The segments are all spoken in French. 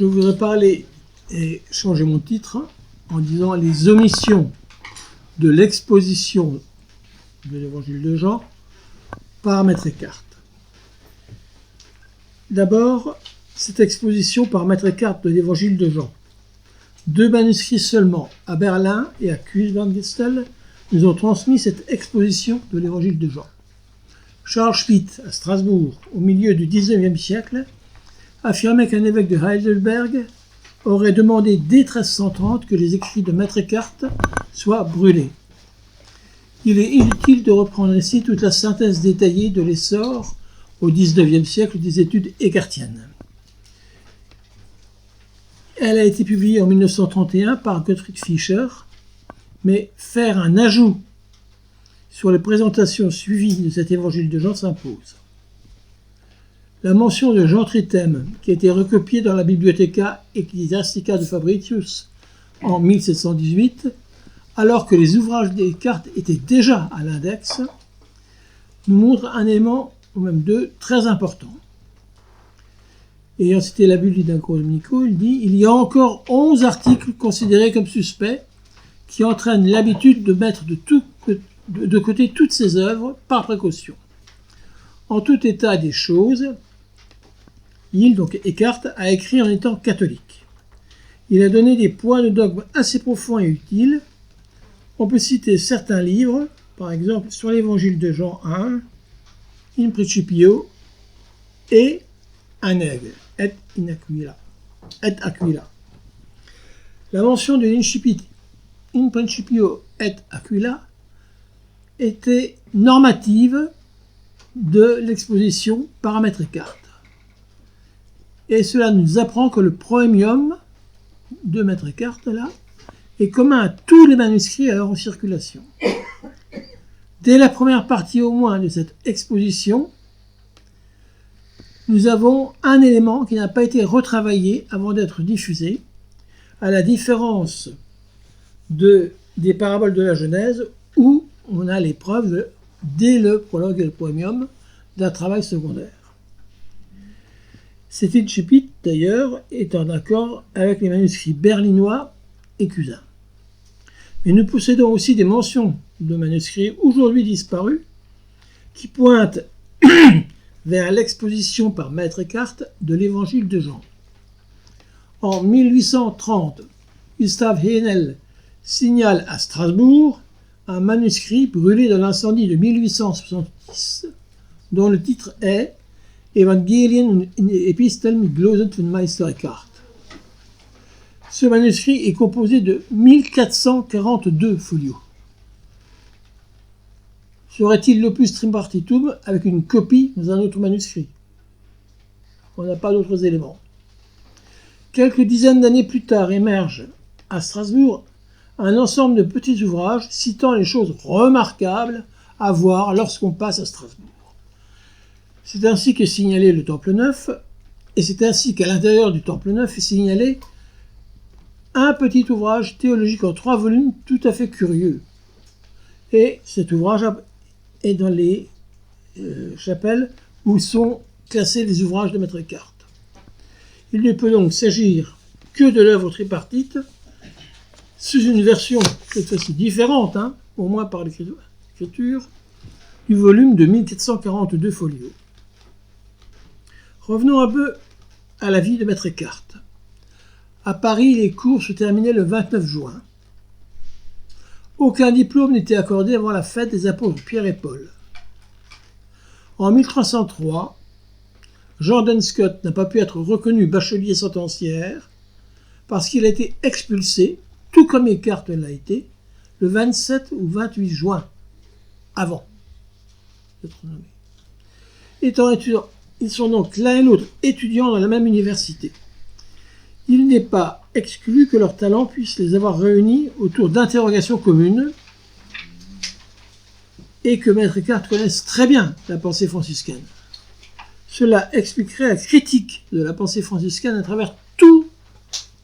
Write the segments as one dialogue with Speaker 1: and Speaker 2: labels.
Speaker 1: je voudrais parler et changer mon titre en disant les omissions de l'exposition de l'évangile de Jean par Maître Eckhart. D'abord, cette exposition par Maître Eckhart de l'évangile de Jean. 2 manuscrits seulement, à Berlin et à Kues-Van-Gestel, nous ont transmis cette exposition de l'évangile de Jean. Charles Schmitt, à Strasbourg, au milieu du XIXe siècle, affirmait qu'un évêque de Heidelberg aurait demandé dès 1330 que les écrits de Maître Eckhart soient brûlés. Il est inutile de reprendre ici toute la synthèse détaillée de l'essor au XIXe siècle des études eckartiennes. Elle a été publiée en 1931 par Gottfried Fischer, mais faire un ajout sur les présentations suivies de cet évangile de Jean s'impose. La mention de Jean Trithem, qui a été recopiée dans la Bibliotheca Ecclesiastica de Fabritius en 1718, alors que les ouvrages d'Eckhart étaient déjà à l'index, nous montre un élément, ou même deux, très important. Ayant cité la Bulle d'Incognito, il dit « Il y a encore 11 articles considérés comme suspects qui entraînent l'habitude de mettre de côté toutes ces œuvres par précaution. En tout état des choses, donc Eckhart, a écrit en étant catholique. Il a donné des points de dogme assez profonds et utiles. On peut citer certains livres, par exemple sur l'évangile de Jean 1, In Principio et Aneg, et Aquila. La mention de l'Incipit In Principio et Aquila était normative de l'exposition par Maître Eckhart. Et cela nous apprend que le proémium de Maître Eckhart là, est commun à tous les manuscrits alors en circulation. Dès la première partie au moins de cette exposition, nous avons un élément qui n'a pas été retravaillé avant d'être diffusé, à la différence des paraboles de la Genèse, où on a les preuves, dès le prologue et le poémium, d'un travail secondaire. Cet incipit, d'ailleurs, est en accord avec les manuscrits berlinois et cusins. Mais nous possédons aussi des mentions de manuscrits aujourd'hui disparus qui pointent vers l'exposition par Maître Eckhart de l'évangile de Jean. En 1830, Gustave Haenel signale à Strasbourg un manuscrit brûlé dans l'incendie de 1866 dont le titre est Evangelien in Episteln glosen von Meister Eckhart. Ce manuscrit est composé de 1442 folios. Serait-il l'opus tripartitum avec une copie dans un autre manuscrit? On n'a pas d'autres éléments. Quelques dizaines d'années plus tard émerge à Strasbourg un ensemble de petits ouvrages citant les choses remarquables à voir lorsqu'on passe à Strasbourg. C'est ainsi qu'est signalé le Temple Neuf, et c'est ainsi qu'à l'intérieur du Temple Neuf est signalé un petit ouvrage théologique en 3 volumes tout à fait curieux. Et cet ouvrage est dans les chapelles où sont classés les ouvrages de Maître Eckhart. Il ne peut donc s'agir que de l'œuvre tripartite, sous une version cette fois-ci différente, au moins par l'écriture, du volume de 1442 folios. Revenons un peu à la vie de Maître Eckhart. À Paris, les cours se terminaient le 29 juin. Aucun diplôme n'était accordé avant la fête des apôtres Pierre et Paul. En 1303, Jordan Scott n'a pas pu être reconnu bachelier sentenciaire parce qu'il a été expulsé, tout comme Eckhart l'a été, le 27 ou 28 juin, avant d'être nommé. Étant étudiants, ils sont donc l'un et l'autre étudiants dans la même université. Il n'est pas exclu que leurs talents puissent les avoir réunis autour d'interrogations communes et que Maître Eckhart connaisse très bien la pensée franciscaine. Cela expliquerait la critique de la pensée franciscaine à travers toute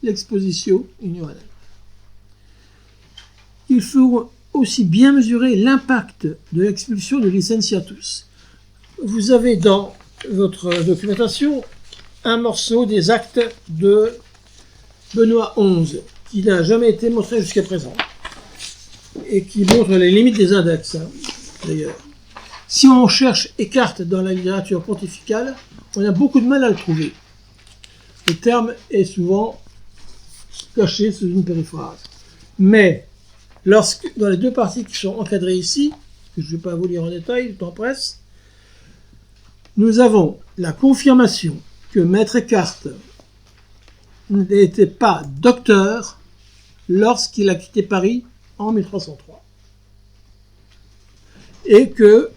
Speaker 1: l'exposition ignorale. Il faut aussi bien mesurer l'impact de l'expulsion de Licentiatus. Vous avez dans votre documentation un morceau des actes de Benoît XI, qui n'a jamais été montré jusqu'à présent, et qui montre les limites des index, hein, d'ailleurs. Si on cherche Eckhart dans la littérature pontificale, on a beaucoup de mal à le trouver. Le terme est souvent caché sous une périphrase. Mais, dans les deux parties qui sont encadrées ici, que je ne vais pas vous lire en détail, le temps presse, nous avons la confirmation que Maître Eckhart n'était pas docteur lorsqu'il a quitté Paris en 1303. Et que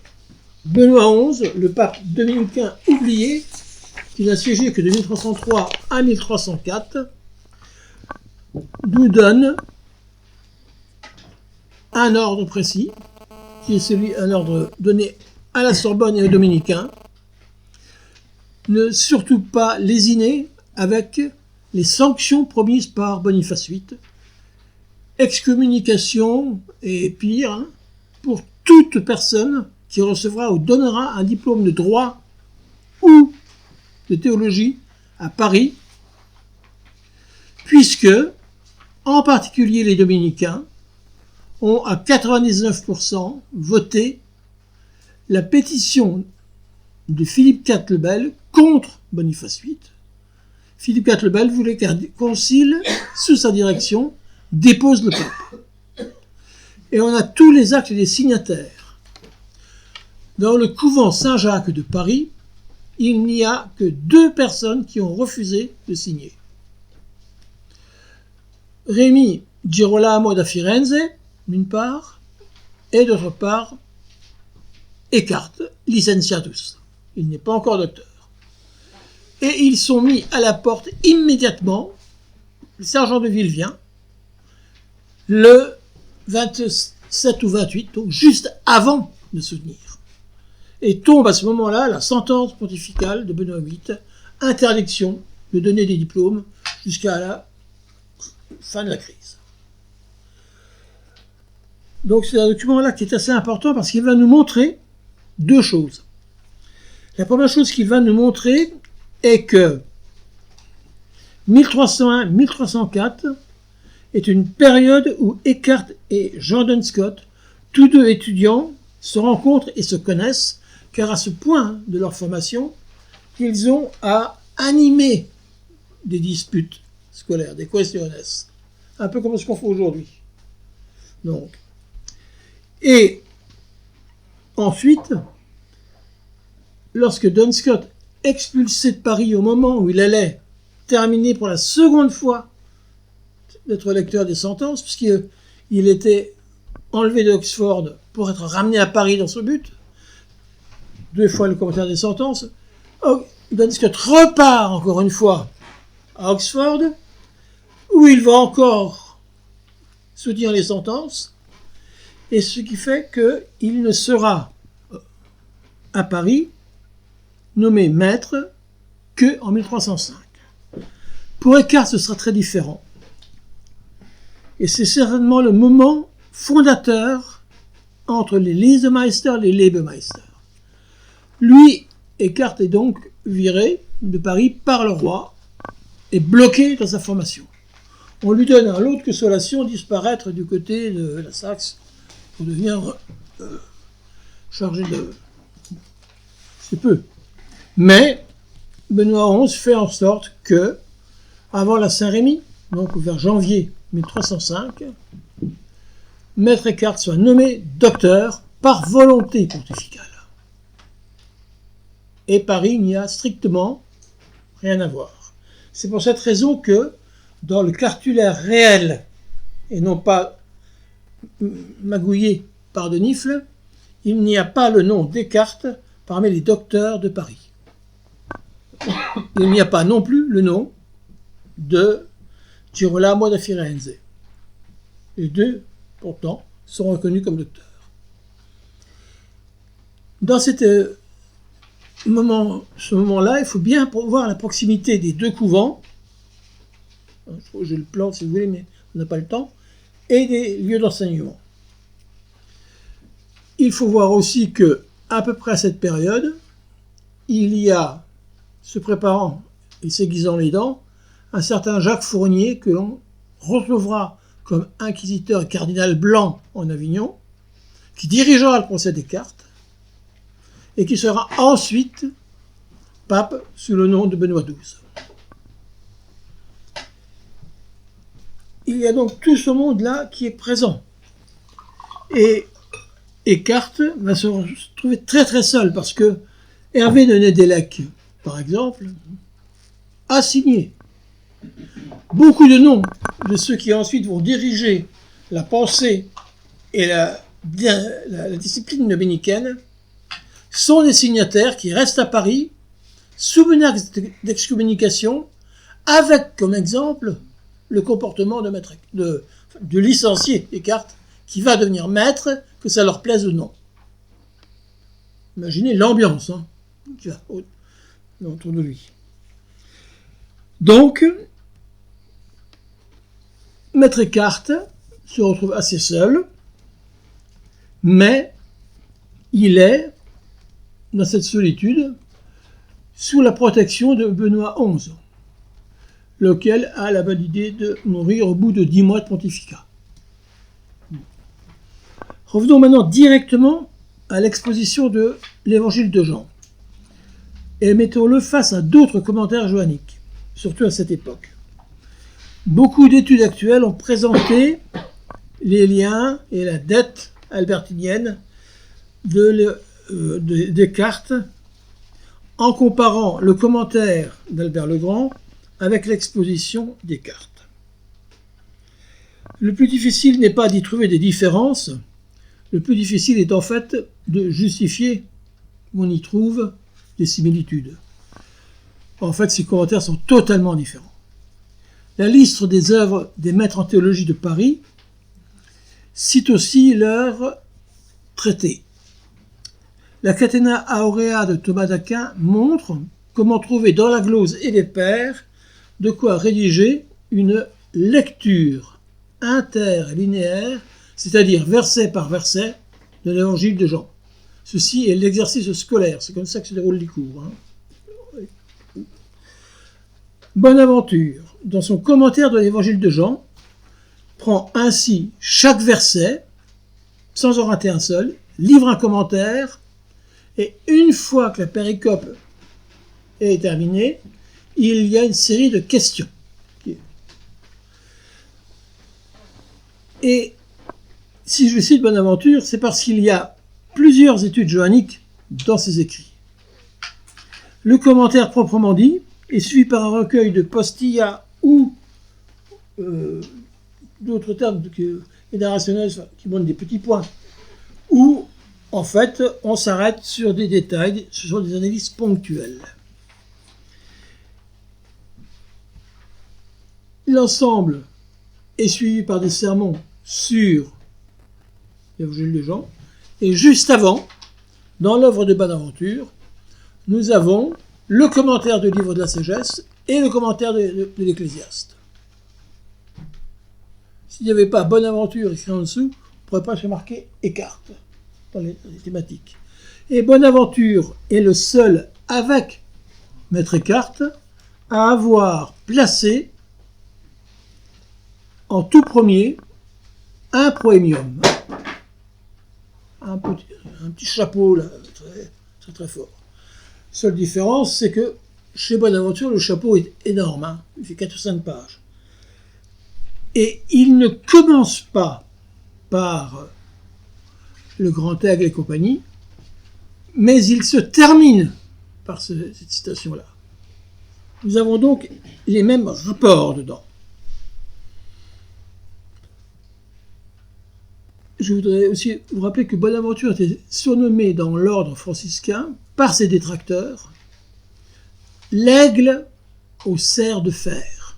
Speaker 1: Benoît XI, le pape dominicain oublié, qui n'a siégé que de 1303 à 1304, nous donne un ordre précis, qui est un ordre donné à la Sorbonne et aux dominicains, ne surtout pas lésiner avec les sanctions promises par Boniface VIII, excommunication et pire, hein, pour toute personne qui recevra ou donnera un diplôme de droit ou de théologie à Paris, puisque, en particulier les dominicains, ont à 99% voté la pétition de Philippe IV le Bel contre Boniface VIII. Philippe IV le Bel voulait qu'un concile, sous sa direction, dépose le pape. Et on a tous les actes des signataires. Dans le couvent Saint-Jacques de Paris, il n'y a que 2 personnes qui ont refusé de signer. Rémi Girolamo da Firenze, d'une part, et d'autre part, Eckhart, licentiatus. Il n'est pas encore docteur. Et ils sont mis à la porte immédiatement. Le sergent de ville vient, le 27 ou 28, donc juste avant de soutenir. Et tombe à ce moment-là la sentence pontificale de Benoît VIII, interdiction de donner des diplômes jusqu'à la fin de la crise. Donc c'est un document-là qui est assez important parce qu'il va nous montrer 2 choses. La première chose qu'il va nous montrer est que 1301-1304 est une période où Eckhart et Jordan Scott, tous 2 étudiants, se rencontrent et se connaissent, car à ce point de leur formation, qu'ils ont à animer des disputes scolaires, des questiones, un peu comme ce qu'on fait aujourd'hui. Donc, et ensuite, lorsque Don Scott, expulsé de Paris au moment où il allait terminer pour la seconde fois d'être lecteur des sentences, puisqu'il était enlevé d'Oxford pour être ramené à Paris dans ce but, 2 fois le commentaire des sentences, Don Scott repart encore une fois à Oxford, où il va encore soutenir les sentences, et ce qui fait qu'il ne sera à Paris nommé maître qu'en 1305. Pour Eckhart, ce sera très différent. Et c'est certainement le moment fondateur entre les Lesemeister et les Lebemeister. Lui, Eckhart est donc viré de Paris par le roi et bloqué dans sa formation. On lui donne un lot de consolation, disparaître du côté de la Saxe pour devenir chargé de... C'est peu. Mais Benoît XI fait en sorte que, avant la Saint-Rémy, donc vers janvier 1305, Maître Eckhart soit nommé docteur par volonté pontificale. Et Paris n'y a strictement rien à voir. C'est pour cette raison que, dans le cartulaire réel, et non pas magouillé par de Nifle, il n'y a pas le nom d'Eckhart parmi les docteurs de Paris. Il n'y a pas non plus le nom de Girolamo da Firenze. Les 2, pourtant, sont reconnus comme docteurs. Dans ce moment-là, il faut bien voir la proximité des 2 couvents. Je le plante si vous voulez, mais on n'a pas le temps. Et des lieux d'enseignement. Il faut voir aussi que, à peu près à cette période, il y a, se préparant et s'aiguisant les dents, un certain Jacques Fournier, que l'on retrouvera comme inquisiteur et cardinal blanc en Avignon, qui dirigera le procès Descartes, et qui sera ensuite pape sous le nom de Benoît XII. Il y a donc tout ce monde-là qui est présent. Et Descartes va se retrouver très très seul, parce que Hervé de Nédélec, par exemple, a signé. Beaucoup de noms de ceux qui ensuite vont diriger la pensée et la discipline dominicaine sont des signataires qui restent à Paris sous menace d'excommunication, avec comme exemple le comportement de licencié Descartes, qui va devenir maître, que ça leur plaise ou non. Imaginez l'ambiance autour de lui. Donc, Maître Descartes se retrouve assez seul, mais il est, dans cette solitude, sous la protection de Benoît XI, lequel a la bonne idée de mourir au bout de 10 mois de pontificat. Revenons maintenant directement à l'exposition de l'Évangile de Jean, et mettons-le face à d'autres commentaires johanniques, surtout à cette époque. Beaucoup d'études actuelles ont présenté les liens et la dette albertinienne de Descartes en comparant le commentaire d'Albert le Grand avec l'exposition Descartes. Le plus difficile n'est pas d'y trouver des différences, le plus difficile est en fait de justifier qu'on y trouve des similitudes. En fait, ces commentaires sont totalement différents. La liste des œuvres des maîtres en théologie de Paris cite aussi leurs traités. La Catena Aurea de Thomas d'Aquin montre comment trouver dans la glose et les pairs de quoi rédiger une lecture interlinéaire, c'est-à-dire verset par verset, de l'évangile de Jean. Ceci est l'exercice scolaire, c'est comme ça que se déroulent les cours. Bonaventure, dans son commentaire de l'évangile de Jean, prend ainsi chaque verset, sans en rater un seul, livre un commentaire, et une fois que la péricope est terminée, il y a une série de questions. Et si je cite Bonaventure, c'est parce qu'il y a plusieurs études johanniques dans ses écrits. Le commentaire proprement dit est suivi par un recueil de postilla ou d'autres termes narrationnels qui montrent des petits points, où en fait on s'arrête sur des détails, ce sont des analyses ponctuelles. L'ensemble est suivi par des sermons sur l'Évangile de Jean, et juste avant, dans l'œuvre de Bonaventure, nous avons le commentaire du livre de la sagesse et le commentaire de l'Ecclésiaste. S'il n'y avait pas Bonaventure écrit en dessous, on ne pourrait pas se marquer Descartes dans les thématiques. Et Bonaventure est le seul, avec Maître Descartes, à avoir placé en tout premier un proémium. Un petit chapeau là, très, très, très fort. Seule différence, c'est que chez Bonaventure, le chapeau est énorme, il fait 4 ou 5 pages. Et il ne commence pas par le Grand Aigle et compagnie, mais il se termine par cette citation-là. Nous avons donc les mêmes rapports dedans. Je voudrais aussi vous rappeler que Bonaventure était surnommé dans l'ordre franciscain par ses détracteurs l'aigle au cerf de fer.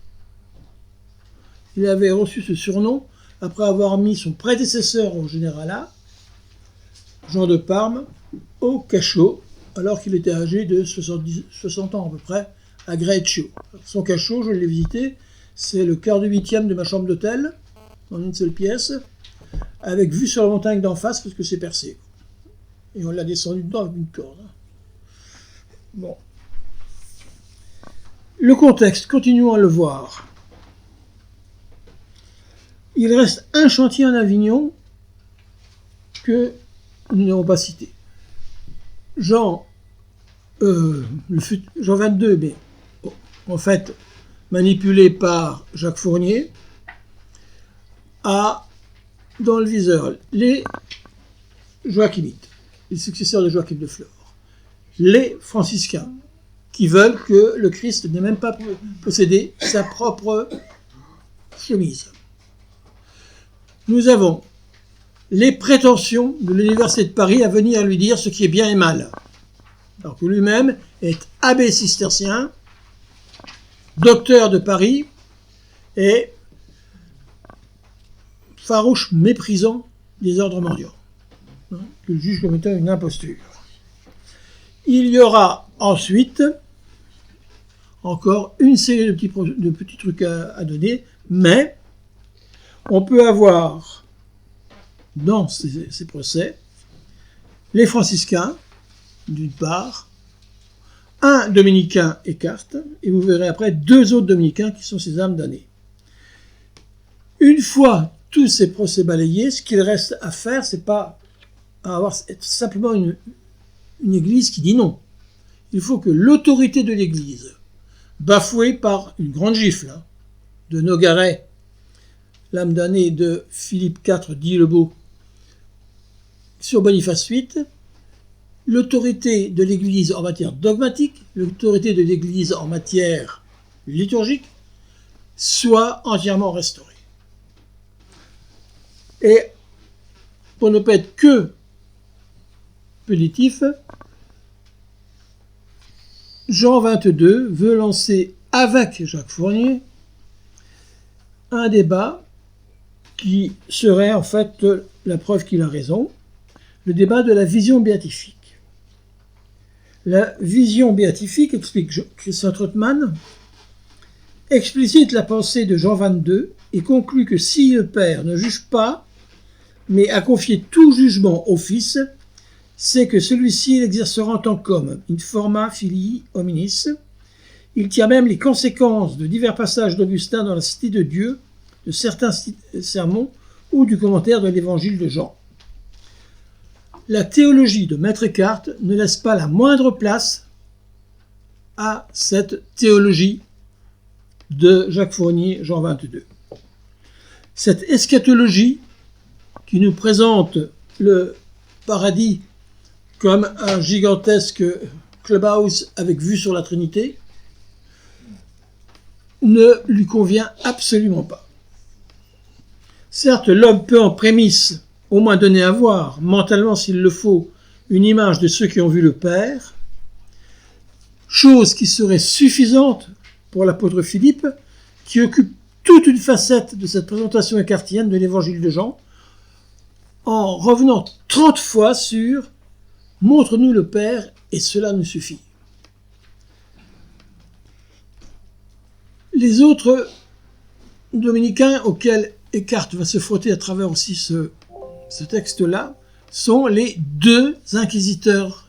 Speaker 1: Il avait reçu ce surnom après avoir mis son prédécesseur au généralat, Jean de Parme, au cachot, alors qu'il était âgé de 60 ans à peu près, à Greccio. Son cachot, je l'ai visité, c'est le quart de huitième de ma chambre d'hôtel, dans une seule pièce, avec vue sur la montagne d'en face, parce que c'est percé. Et on l'a descendu dedans avec une corde. Bon. Le contexte, continuons à le voir. Il reste un chantier en Avignon que nous n'avons pas cité. Jean 22, mais en fait manipulé par Jacques Fournier, a dans le viseur les Joachimites, les successeurs de Joachim de Flore, les franciscains, qui veulent que le Christ n'ait même pas possédé sa propre chemise. Nous avons les prétentions de l'Université de Paris à venir lui dire ce qui est bien et mal, alors que lui-même est abbé cistercien, docteur de Paris et farouche méprisant des ordres mendiants, que juge comme étant une imposture. Il y aura ensuite encore une série de petits trucs à donner, mais on peut avoir dans ces procès les franciscains, d'une part, un dominicain Écarté, et vous verrez après deux autres dominicains qui sont ces âmes damnées. Une fois tous ces procès balayés, ce qu'il reste à faire, c'est pas être simplement une église qui dit non. Il faut que l'autorité de l'église, bafouée par une grande gifle de Nogaret, l'âme damnée de Philippe IV d'Illebeau, sur Boniface VIII, l'autorité de l'Église en matière dogmatique, l'autorité de l'Église en matière liturgique, soit entièrement restaurée. Et pour ne pas être que punitif, Jean 22 veut lancer avec Jacques Fournier un débat qui serait en fait la preuve qu'il a raison, le débat de la vision béatifique. La vision béatifique, explique Christian Trottmann, explicite la pensée de Jean 22 et conclut que si le Père ne juge pas, mais a confié tout jugement au Fils, c'est que celui-ci l'exercera en tant qu'homme, in forma filii hominis. Il tient même les conséquences de divers passages d'Augustin dans la Cité de Dieu, de certains sermons ou du commentaire de l'Évangile de Jean. La théologie de Maître Écarté ne laisse pas la moindre place à cette théologie de Jacques Fournier, Jean 22. Cette eschatologie qui nous présente le paradis comme un gigantesque clubhouse avec vue sur la Trinité ne lui convient absolument pas. Certes, l'homme peut en prémisse au moins donner à voir, mentalement s'il le faut, une image de ceux qui ont vu le Père, chose qui serait suffisante pour l'apôtre Philippe, qui occupe toute une facette de cette présentation écartienne de l'évangile de Jean, en revenant 30 fois sur « Montre-nous le Père et cela nous suffit ». Les autres dominicains auxquels Écarté va se frotter à travers aussi ce texte-là sont les deux inquisiteurs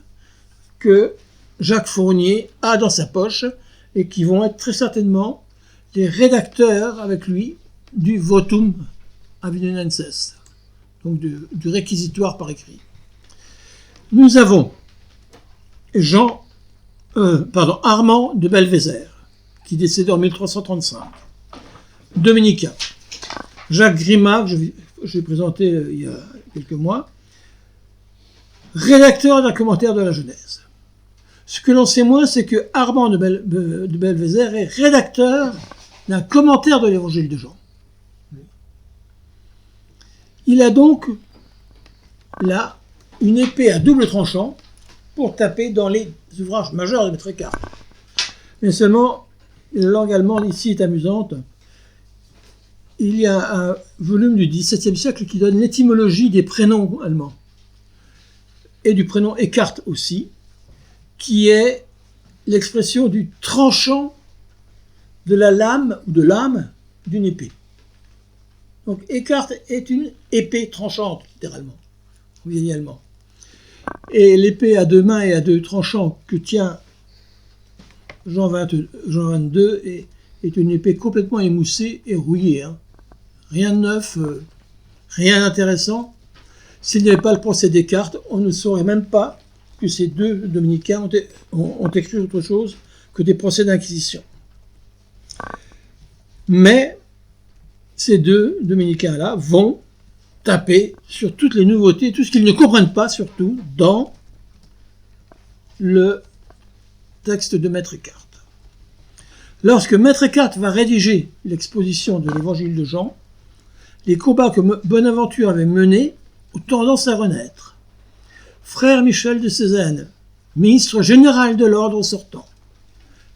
Speaker 1: que Jacques Fournier a dans sa poche et qui vont être très certainement les rédacteurs avec lui du votum avignonenses, donc du réquisitoire par écrit. Nous avons Armand de Belvézère, qui décédait en 1335, dominicain. Jacques Grimac, que j'ai présenté il y a quelques mois, rédacteur d'un commentaire de la Genèse. Ce que l'on sait moins, c'est que Armand de Belvézère est rédacteur d'un commentaire de l'Évangile de Jean. Il a donc là une épée à double tranchant pour taper dans les ouvrages majeurs de Maître Écarté. Mais seulement, la langue allemande ici est amusante. Il y a un volume du XVIIe siècle qui donne l'étymologie des prénoms allemands, et du prénom Écarté aussi, qui est l'expression du tranchant de la lame ou de l'âme d'une épée. Donc Écarté est une épée tranchante, littéralement, au vieil allemand. Et l'épée à deux mains et à deux tranchants que tient Jean 22 est une épée complètement émoussée et rouillée. Hein. Rien de neuf, rien d'intéressant. S'il n'y avait pas le procès Descartes, on ne saurait même pas que ces deux dominicains ont écrit autre chose que des procès d'inquisition. Mais ces deux dominicains-là vont taper sur toutes les nouveautés, tout ce qu'ils ne comprennent pas surtout dans le texte de Maître Eckhart. Lorsque Maître Eckhart va rédiger l'exposition de l'évangile de Jean, les combats que Bonaventure avait menés ont tendance à renaître. Frère Michel de Cézanne, ministre général de l'ordre sortant,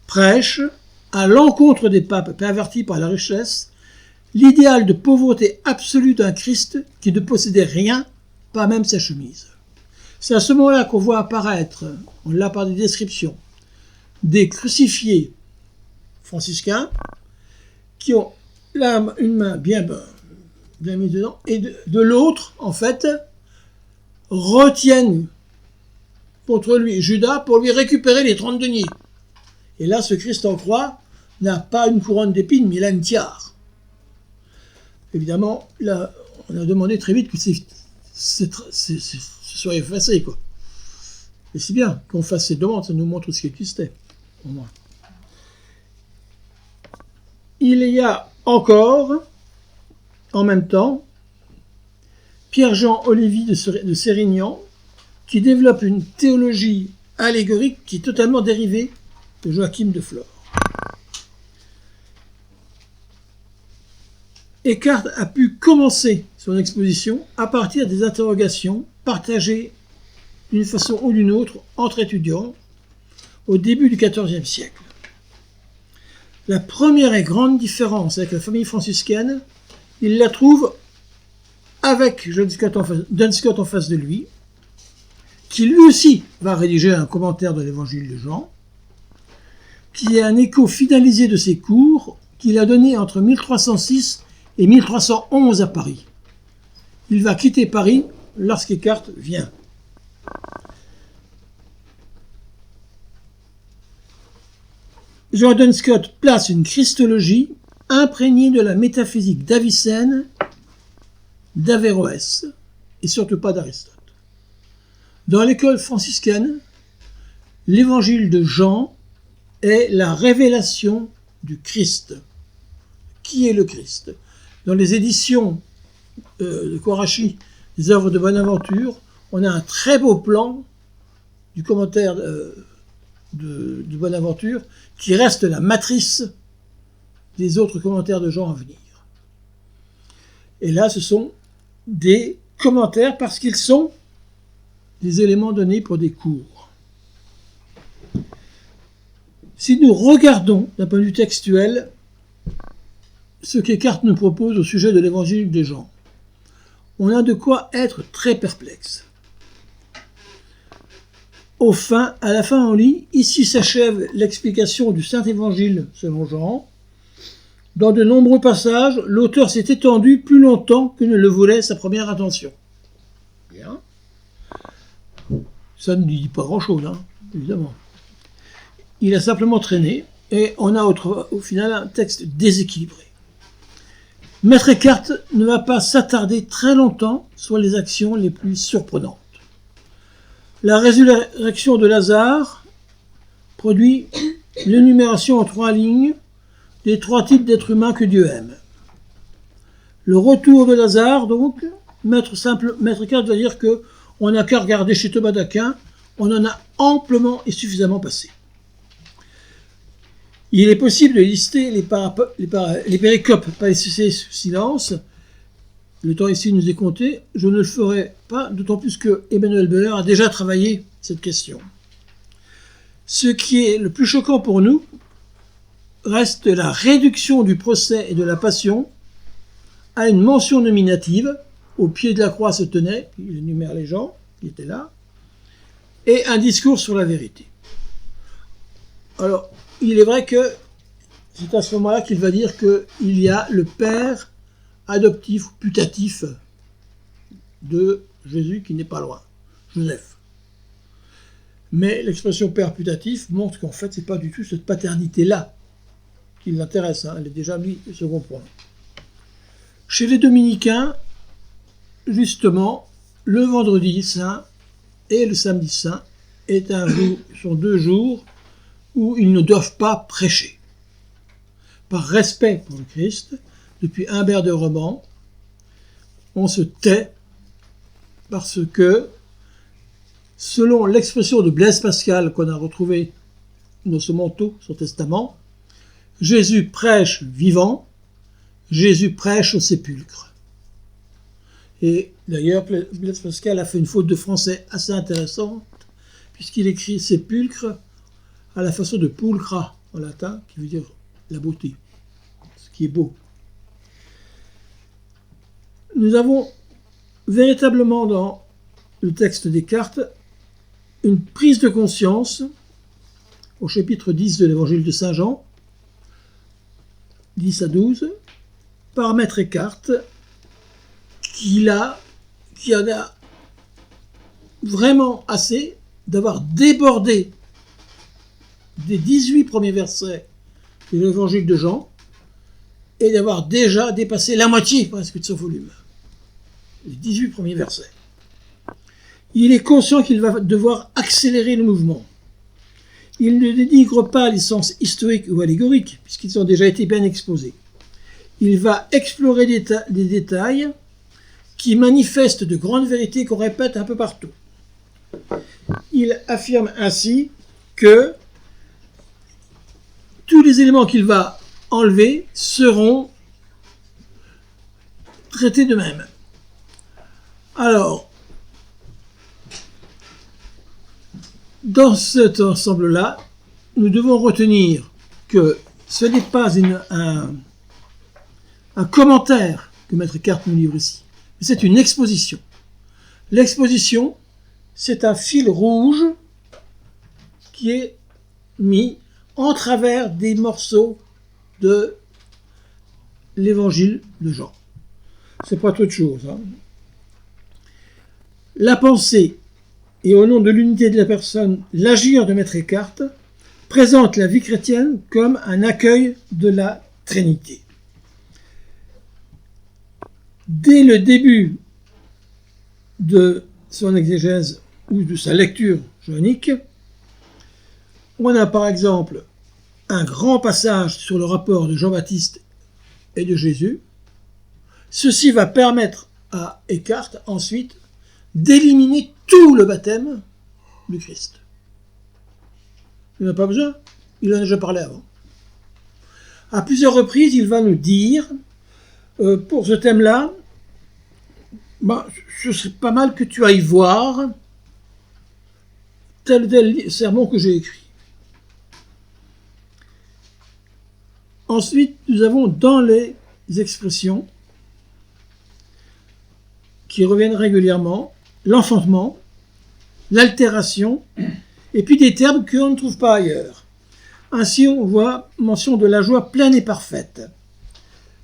Speaker 1: prêche, à l'encontre des papes pervertis par la richesse, l'idéal de pauvreté absolue d'un Christ qui ne possédait rien, pas même sa chemise. C'est à ce moment-là qu'on voit apparaître, on l'a par des descriptions, des crucifiés franciscains qui ont une main bien mise dedans, et de l'autre, en fait, retiennent contre lui Judas pour lui récupérer les 30 deniers. Et là, ce Christ en croix n'a pas une couronne d'épines, mais il a une tiare. Évidemment, là, on a demandé très vite que ce soit effacé, quoi. Et c'est bien qu'on fasse ces demandes, ça nous montre ce qui existait, au moins. Il y a encore, en même temps, Pierre-Jean Olivier de Sérignan, qui développe une théologie allégorique qui est totalement dérivée de Joachim de Flore. Eckhart a pu commencer son exposition à partir des interrogations partagées d'une façon ou d'une autre entre étudiants au début du XIVe siècle. La première et grande différence avec la famille franciscaine, il la trouve avec Duns Scott en face de lui, qui lui aussi va rédiger un commentaire de l'évangile de Jean, qui est un écho finalisé de ses cours qu'il a donné entre 1306 et 1311 à Paris. Il va quitter Paris lorsqu'Eckhart vient. Duns Scott place une christologie imprégnée de la métaphysique d'Avicenne, d'Averroès et surtout pas d'Aristote. Dans l'école franciscaine, l'évangile de Jean est la révélation du Christ. Qui est le Christ? Dans les éditions de Korachi, des œuvres de Bonaventure, on a un très beau plan du commentaire de Bonaventure qui reste la matrice des autres commentaires de Jean à venir. Et là, ce sont des commentaires parce qu'ils sont des éléments donnés pour des cours. Si nous regardons d'un point de vue textuel ce qu'Eckhart nous propose au sujet de l'évangile de Jean, on a de quoi être très perplexe. À la fin, on lit « Ici s'achève l'explication du Saint-Évangile selon Jean. Dans de nombreux passages, l'auteur s'est étendu plus longtemps que ne le voulait sa première intention. » Bien. Ça ne dit pas grand-chose, hein, évidemment. Il a simplement traîné, et on a au final un texte déséquilibré. Maître Eckhart ne va pas s'attarder très longtemps sur les actions les plus surprenantes. La résurrection de Lazare produit l'énumération en 3 lignes des 3 types d'êtres humains que Dieu aime. Le retour de Lazare, donc, Maître Eckhart va dire qu'on n'a qu'à regarder chez Thomas d'Aquin, on en a amplement et suffisamment passé. Il est possible de lister les péricopes pas laissées sous silence. Le temps ici nous est compté. Je ne le ferai pas, d'autant plus que Emmanuel Beller a déjà travaillé cette question. Ce qui est le plus choquant pour nous reste la réduction du procès et de la passion à une mention nominative. Au pied de la croix se tenait, il énumère les gens qui étaient là, et un discours sur la vérité. Alors, il est vrai que c'est à ce moment-là qu'il va dire qu'il y a le père adoptif ou putatif de Jésus qui n'est pas loin, Joseph. Mais l'expression père putatif montre qu'en fait, c'est pas du tout cette paternité-là qui l'intéresse, hein. Elle est déjà mise au second point. Chez les dominicains, justement, le vendredi saint et le samedi saint sont 2 jours où ils ne doivent pas prêcher. Par respect pour le Christ, depuis Humbert de Roman, on se tait parce que, selon l'expression de Blaise Pascal qu'on a retrouvée dans ce manteau, son testament, Jésus prêche vivant, Jésus prêche au sépulcre. Et d'ailleurs, Blaise Pascal a fait une faute de français assez intéressante, puisqu'il écrit sépulcre à la façon de pulcra en latin, qui veut dire la beauté, ce qui est beau. Nous avons véritablement dans le texte des cartes une prise de conscience au chapitre 10 de l'évangile de Saint Jean, 10 à 12, par Maître Eckhart, qui en a vraiment assez d'avoir débordé des 18 premiers versets de l'évangile de Jean et d'avoir déjà dépassé la moitié presque de son volume. Les 18 premiers versets. Il est conscient qu'il va devoir accélérer le mouvement. Il ne dénigre pas les sens historiques ou allégoriques, puisqu'ils ont déjà été bien exposés. Il va explorer des détails qui manifestent de grandes vérités qu'on répète un peu partout. Il affirme ainsi que tous les éléments qu'il va enlever seront traités de même. Alors, dans cet ensemble-là, nous devons retenir que ce n'est pas un commentaire que Maître Eckhart nous livre ici, mais c'est une exposition. L'exposition, c'est un fil rouge qui est mis en travers des morceaux de l'évangile de Jean. C'est pas toute chose, hein. La pensée et au nom de l'unité de la personne, l'agir de Maître Eckhart présente la vie chrétienne comme un accueil de la Trinité. Dès le début de son exégèse ou de sa lecture joannique, on a par exemple un grand passage sur le rapport de Jean-Baptiste et de Jésus. Ceci va permettre à Eckhart ensuite d'éliminer tout le baptême du Christ. Il n'en a pas besoin, il en a déjà parlé avant. À plusieurs reprises, il va nous dire, pour ce thème-là, ce serait pas mal que tu ailles voir tel ou tel sermon que j'ai écrit. Ensuite, nous avons dans les expressions qui reviennent régulièrement l'enfantement, l'altération, et puis des termes qu'on ne trouve pas ailleurs. Ainsi, on voit mention de la joie pleine et parfaite.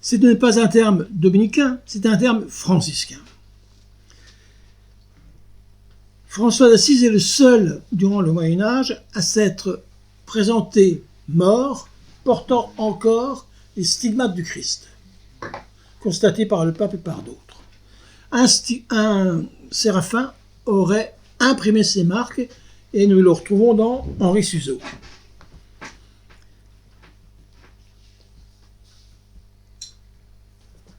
Speaker 1: Ce n'est pas un terme dominicain, c'est un terme franciscain. François d'Assise est le seul, durant le Moyen-Âge, à s'être présenté mort, portant encore les stigmates du Christ, constatés par le pape et par d'autres. Un séraphin aurait imprimé ces marques et nous le retrouvons dans Henri Suzeau.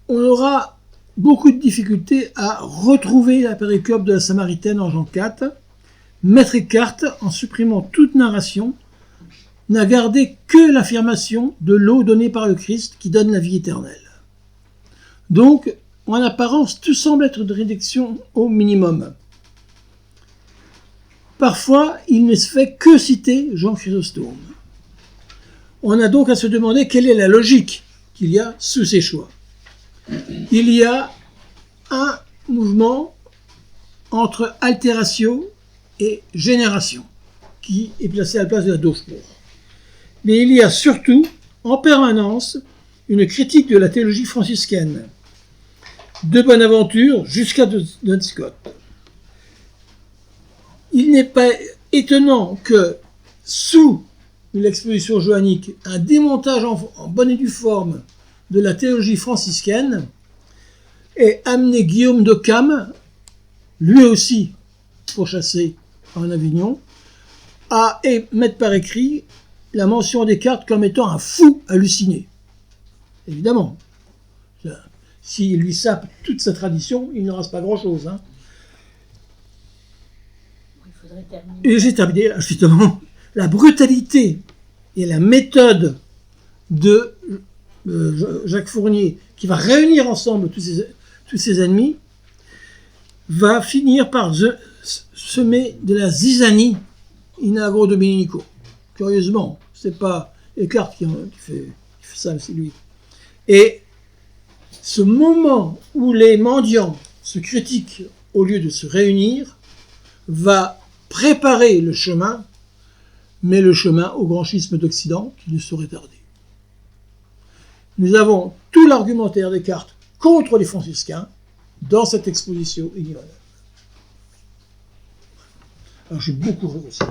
Speaker 1: On aura beaucoup de difficultés à retrouver la péricope de la Samaritaine en Jean 4. Maître Eckhart, en supprimant toute narration, n'a gardé que l'affirmation de l'eau donnée par le Christ qui donne la vie éternelle. Donc, en apparence, tout semble être de rédaction au minimum. Parfois, il ne se fait que citer Jean Chrysostome. On a donc à se demander quelle est la logique qu'il y a sous ces choix. Il y a un mouvement entre altératio et génération qui est placé à la place de la Durchbruch. Mais il y a surtout, en permanence, une critique de la théologie franciscaine, de Bonaventure jusqu'à Duns Scotus. Il n'est pas étonnant que sous l'exposition johannique, un démontage en bonne et due forme de la théologie franciscaine ait amené Guillaume d'Occam, lui aussi pourchassé en Avignon, à mettre par écrit la mention des Descartes comme étant un fou halluciné. Évidemment, s'il lui sape toute sa tradition, il ne reste pas grand-chose. Hein.
Speaker 2: Il faudrait terminer.
Speaker 1: Et j'ai terminé, là, justement, la brutalité et la méthode de Jacques Fournier, qui va réunir ensemble tous ses ennemis, va finir par semer de la zizanie in agro dominico. Curieusement, c'est pas Descartes qui fait ça, c'est lui. Et ce moment où les mendiants se critiquent au lieu de se réunir va préparer le chemin, mais le chemin au grand schisme d'Occident qui ne saurait tarder. Nous avons tout l'argumentaire des Descartes contre les franciscains dans cette exposition ignorante. Alors j'ai beaucoup rehaussé.